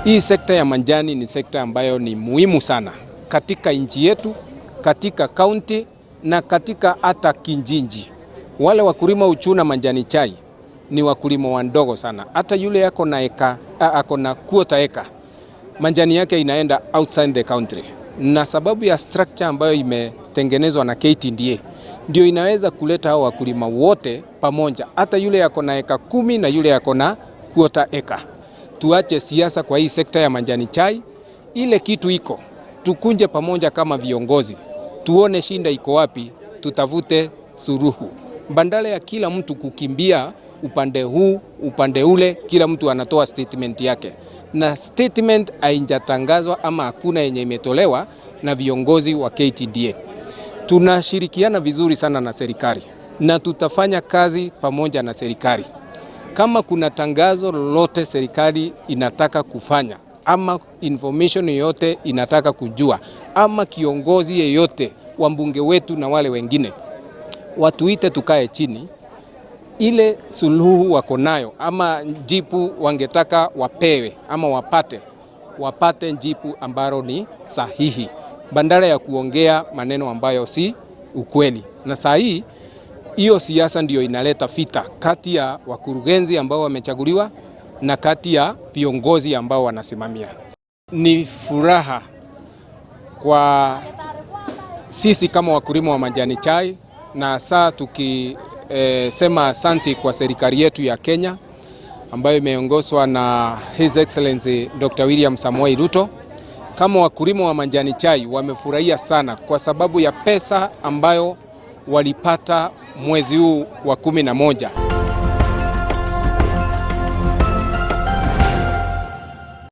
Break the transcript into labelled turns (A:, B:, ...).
A: Hii sekta ya majani ni sekta ambayo ni muhimu sana katika nchi yetu, katika kaunti na katika hata kijiji. Wale wakulima uchuna majani chai ni wakulima wadogo sana. Hata yule ako na quarter acre, majani yake inaenda outside the country. Na sababu ya structure ambayo imetengenezwa na KTDA ndio inaweza kuleta hao wakulima wote pamoja, hata yule ako na eka 10 na yule ako na quarter acre. Tuache siasa kwa hii sekta ya majani chai. Ile kitu iko, tukunje pamoja kama viongozi, tuone shinda iko wapi, tutafute suluhu. Bandala ya kila mtu kukimbia upande huu, upande ule, kila mtu anatoa statement yake. Na statement haijatangazwa ama hakuna yenye imetolewa na viongozi wa KTDA. Tunashirikiana vizuri sana na serikali na tutafanya kazi pamoja na serikali. Kama kuna tangazo lolote serikali inataka kufanya ama information yoyote inataka kujua ama kiongozi yeyote wa mbunge wetu na wale wengine, watuite tukae chini, ile suluhu wako nayo ama jibu wangetaka wapewe ama wapate jibu ambalo ni sahihi, bandala ya kuongea maneno ambayo si ukweli. Na saa hii hiyo siasa ndio inaleta vita kati ya wakurugenzi ambao wamechaguliwa na kati ya viongozi ambao wanasimamia. Ni furaha kwa sisi kama wakulima wa majani chai, na saa tukisema asanti kwa serikali yetu ya Kenya ambayo imeongozwa na His Excellency Dr. William Samoei Ruto. Kama wakulima wa majani chai wamefurahia sana kwa sababu ya pesa ambayo walipata mwezi huu wa 11.